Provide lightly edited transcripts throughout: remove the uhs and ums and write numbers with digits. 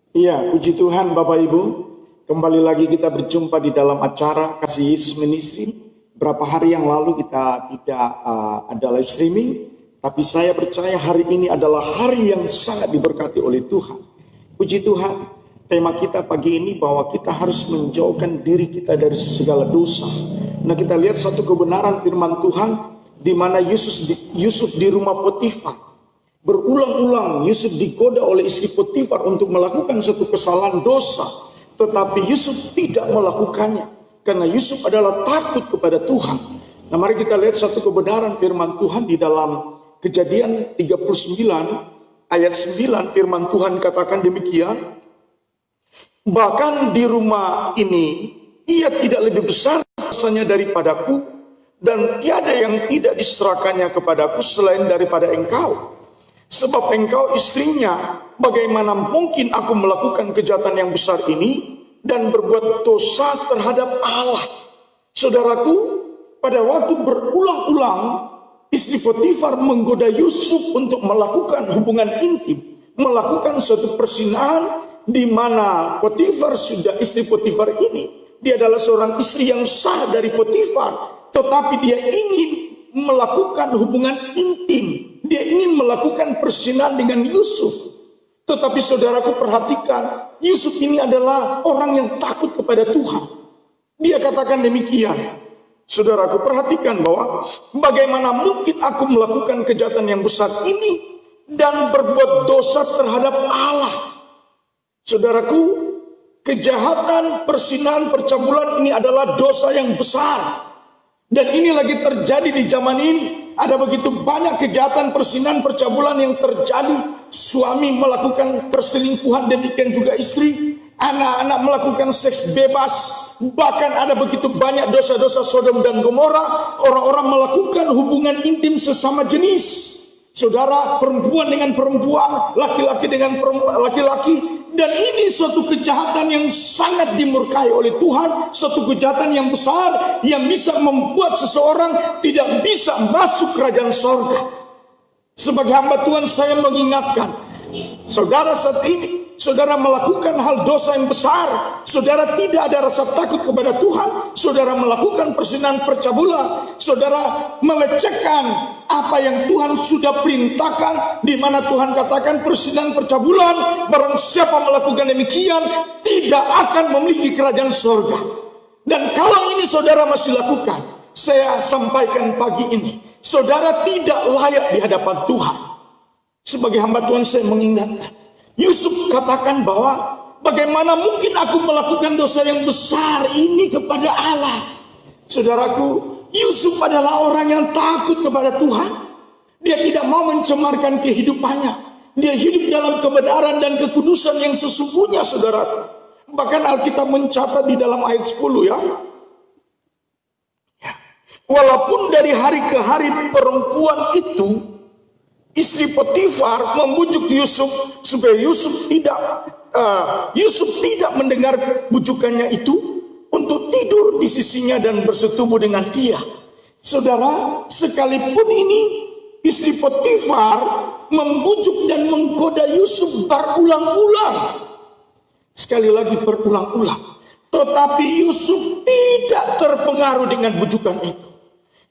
Iya, puji Tuhan Bapak Ibu. Kembali lagi kita berjumpa di dalam acara Kasih Yesus Ministry. Berapa hari yang lalu kita tidak ada live streaming, tapi saya percaya hari ini adalah hari yang sangat diberkati oleh Tuhan. Puji Tuhan, tema kita pagi ini bahwa kita harus menjauhkan diri kita dari segala dosa. Nah, kita lihat satu kebenaran firman Tuhan di mana Yusuf di rumah Potifar. Berulang-ulang Yusuf digoda oleh istri Potifar untuk melakukan satu kesalahan dosa, tetapi Yusuf tidak melakukannya karena Yusuf adalah takut kepada Tuhan. Nah, mari kita lihat satu kebenaran firman Tuhan di dalam Kejadian 39 ayat 9. Firman Tuhan katakan demikian, bahkan di rumah ini ia tidak lebih besar rasanya daripadaku, dan tiada yang tidak diserahkannya kepadaku selain daripada engkau. Sebab engkau istrinya, bagaimana mungkin aku melakukan kejahatan yang besar ini dan berbuat dosa terhadap Allah? Saudaraku, pada waktu berulang-ulang istri Potifar menggoda Yusuf untuk melakukan hubungan intim, melakukan suatu persinahan di mana istri Potifar ini, dia adalah seorang istri yang sah dari Potifar, tetapi dia ingin melakukan hubungan intim. Dia ingin melakukan persinahan dengan Yusuf. Tetapi saudaraku perhatikan, Yusuf ini adalah orang yang takut kepada Tuhan. Dia katakan demikian. Saudaraku perhatikan bahwa bagaimana mungkin aku melakukan kejahatan yang besar ini dan berbuat dosa terhadap Allah. Saudaraku, kejahatan persinahan percabulan ini adalah dosa yang besar. Dan ini lagi terjadi di zaman ini. Ada begitu banyak kejahatan persinahan percabulan yang terjadi. Suami melakukan perselingkuhan, demikian juga istri. Anak-anak melakukan seks bebas. Bahkan ada begitu banyak dosa-dosa Sodom dan Gomora. Orang-orang melakukan hubungan intim sesama jenis. Saudara, perempuan dengan perempuan, laki-laki dengan laki-laki. Dan ini suatu kejahatan yang sangat dimurkai oleh Tuhan. Suatu kejahatan yang besar yang bisa membuat seseorang tidak bisa masuk kerajaan sorga. Sebagai hamba Tuhan saya mengingatkan, saudara saat ini saudara melakukan hal dosa yang besar, saudara tidak ada rasa takut kepada Tuhan, saudara melakukan persinahan percabulan, saudara melecehkan apa yang Tuhan sudah perintahkan, di mana Tuhan katakan persinahan percabulan, barang siapa melakukan demikian tidak akan memiliki kerajaan surga. Dan kalau ini saudara masih lakukan, saya sampaikan pagi ini, saudara tidak layak di hadapan Tuhan. Sebagai hamba Tuhan saya mengingatkan, Yusuf katakan bahwa bagaimana mungkin aku melakukan dosa yang besar ini kepada Allah. Saudaraku, Yusuf adalah orang yang takut kepada Tuhan. Dia tidak mau mencemarkan kehidupannya. Dia hidup dalam kebenaran dan kekudusan yang sesungguhnya, saudaraku. Bahkan Alkitab mencatat di dalam ayat 10 ya. Walaupun dari hari ke hari perempuan itu, istri Potifar membujuk Yusuf supaya Yusuf tidak mendengar bujukannya itu untuk tidur di sisinya dan bersetubuh dengan dia. Saudara, sekalipun ini istri Potifar membujuk dan menggoda Yusuf berulang-ulang. Sekali lagi berulang-ulang. Tetapi Yusuf tidak terpengaruh dengan bujukan itu.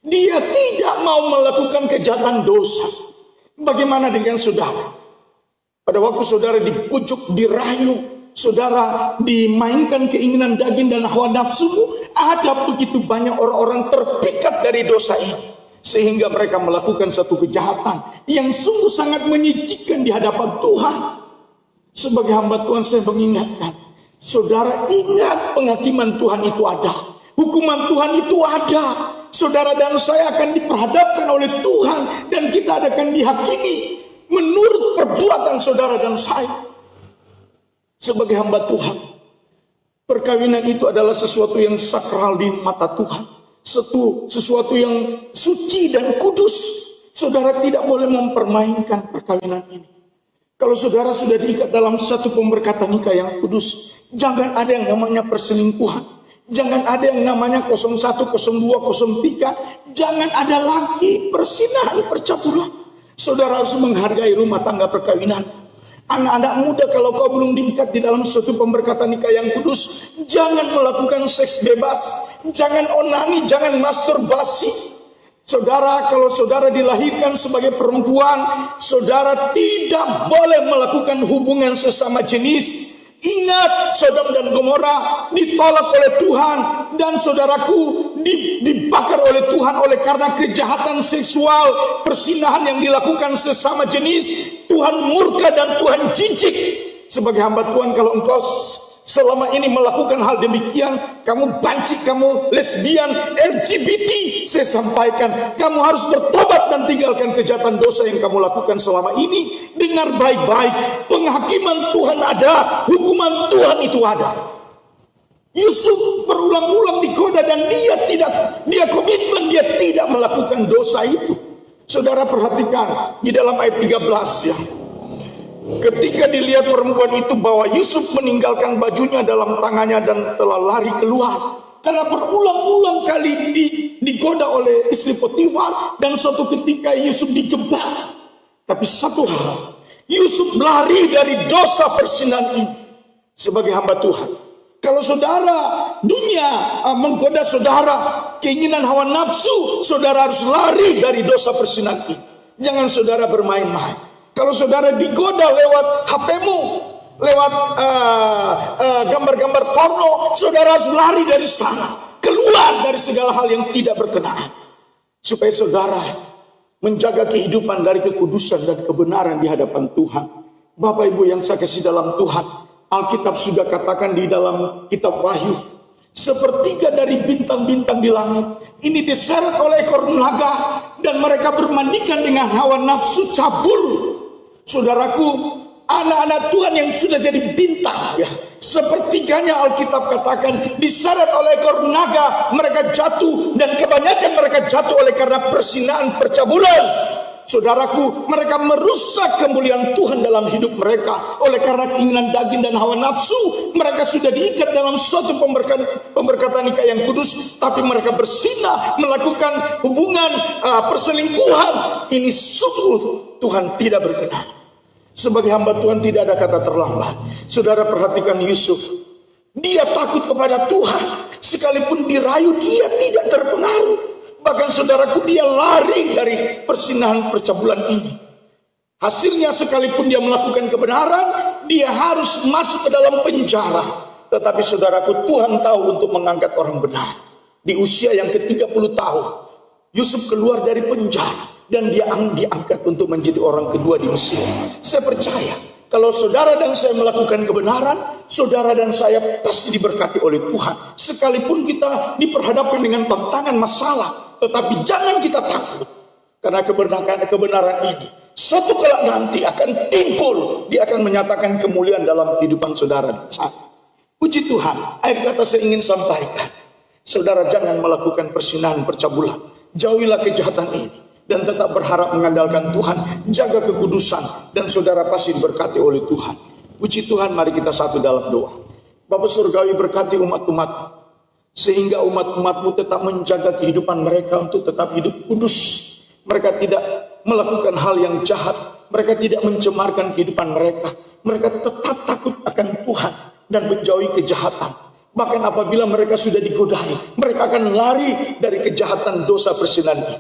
Dia tidak mau melakukan kejahatan dosa. Bagaimana dengan saudara? Pada waktu saudara dipujuk, dirayu, saudara dimainkan keinginan daging dan hawa nafsu, ada begitu banyak orang-orang terpikat dari dosa ini, sehingga mereka melakukan satu kejahatan yang sungguh sangat menyedihkan di hadapan Tuhan. Sebagai hamba Tuhan saya mengingatkan, saudara ingat penghakiman Tuhan itu ada, hukuman Tuhan itu ada. Saudara dan saya akan diperhadapkan oleh Tuhan dan kita akan dihakimi menurut perbuatan saudara dan saya. Sebagai hamba Tuhan, perkawinan itu adalah sesuatu yang sakral di mata Tuhan, sesuatu yang suci dan kudus. Saudara tidak boleh mempermainkan perkawinan ini. Kalau saudara sudah diikat dalam satu pemberkatan nikah yang kudus, jangan ada yang namanya perselingkuhan. Jangan ada yang namanya 01, 02, 03. Jangan ada lagi persinahan percabulan. Saudara harus menghargai rumah tangga perkawinan. Anak-anak muda, kalau kau belum diikat di dalam suatu pemberkatan nikah yang kudus, jangan melakukan seks bebas, jangan onani, jangan masturbasi. Saudara, kalau saudara dilahirkan sebagai perempuan, saudara tidak boleh melakukan hubungan sesama jenis. Ingat, Sodom dan Gomora ditolak oleh Tuhan, dan saudaraku dibakar oleh Tuhan oleh karena kejahatan seksual, persinahan yang dilakukan sesama jenis. Tuhan murka dan Tuhan jijik. Sebagai hamba Tuhan, kalau engkau selama ini melakukan hal demikian, kamu banci, kamu lesbian, LGBT, saya sampaikan, kamu harus bertobat dan tinggalkan kejahatan dosa yang kamu lakukan selama ini. Dengar baik-baik, penghakiman Tuhan ada, hukuman Tuhan itu ada. Yusuf berulang-ulang digoda dan dia komitmen, dia tidak melakukan dosa itu. Saudara perhatikan di dalam ayat 13 ya. Ketika dilihat perempuan itu bahwa Yusuf meninggalkan bajunya dalam tangannya dan telah lari keluar. Karena berulang-ulang kali digoda oleh istri Potifar, dan suatu ketika Yusuf dijebak. Tapi satu hal, Yusuf lari dari dosa perzinahan ini. Sebagai hamba Tuhan, kalau saudara dunia menggoda saudara, keinginan hawa nafsu, saudara harus lari dari dosa perzinahan ini. Jangan saudara bermain-main. Kalau saudara digoda lewat HP-mu, lewat gambar-gambar porno, saudara harus lari dari sana, keluar dari segala hal yang tidak berkenaan, supaya saudara menjaga kehidupan dari kekudusan dan kebenaran di hadapan Tuhan. Bapak Ibu yang saya kasih dalam Tuhan, Alkitab sudah katakan di dalam kitab Wahyu, sepertiga dari bintang-bintang di langit ini diseret oleh ekor naga, dan mereka bermandikan dengan hawa nafsu cabul. Saudaraku, anak-anak Tuhan yang sudah jadi bintang ya, sepertiganya Alkitab katakan diseret oleh ekor naga, mereka jatuh, dan kebanyakan mereka jatuh oleh karena persinahan, percabulan. Saudaraku, mereka merusak kemuliaan Tuhan dalam hidup mereka oleh karena keinginan daging dan hawa nafsu. Mereka sudah diikat dalam suatu pemberkatan nikah yang kudus, tapi mereka bersinah melakukan hubungan perselingkuhan. Ini sungguh Tuhan tidak berkenan. Sebagai hamba Tuhan tidak ada kata terlambat. Saudara perhatikan Yusuf, dia takut kepada Tuhan, sekalipun dirayu dia tidak terpengaruh. Bahkan saudaraku, dia lari dari persinahan percabulan ini. Hasilnya sekalipun dia melakukan kebenaran, dia harus masuk ke dalam penjara. Tetapi saudaraku, Tuhan tahu untuk mengangkat orang benar. Di usia yang ke-30 tahun, Yusuf keluar dari penjara, dan dia diangkat untuk menjadi orang kedua di Mesir. Saya percaya, kalau saudara dan saya melakukan kebenaran, saudara dan saya pasti diberkati oleh Tuhan. Sekalipun kita diperhadapkan dengan tantangan masalah, tetapi jangan kita takut. Karena kebenaran ini suatu kelak nanti akan timbul. Dia akan menyatakan kemuliaan dalam kehidupan saudara dan saya. Puji Tuhan, akhir kata saya ingin sampaikan, saudara jangan melakukan persinahan, percabulan. Jauhilah kejahatan ini, dan tetap berharap mengandalkan Tuhan. Jaga kekudusan, dan saudara pasti diberkati oleh Tuhan. Puji Tuhan, mari kita satu dalam doa. Bapa Surgawi, berkati umat-umat-Mu, sehingga umat-umat-Mu tetap menjaga kehidupan mereka untuk tetap hidup kudus. Mereka tidak melakukan hal yang jahat, mereka tidak mencemarkan kehidupan mereka. Mereka tetap takut akan Tuhan dan menjauhi kejahatan. Bahkan apabila mereka sudah digodai, mereka akan lari dari kejahatan dosa perzinahan ini.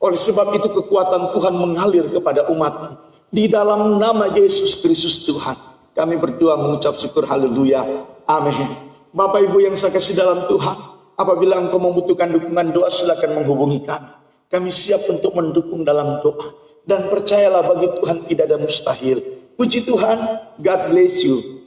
Oleh sebab itu kekuatan Tuhan mengalir kepada umat-Mu. Di dalam nama Yesus Kristus Tuhan, kami berdoa mengucap syukur, haleluya, amin. Bapak Ibu yang saya kasih dalam Tuhan, apabila engkau membutuhkan dukungan doa, silakan menghubungi kami. Kami siap untuk mendukung dalam doa. Dan percayalah, bagi Tuhan tidak ada mustahil. Puji Tuhan, God bless you.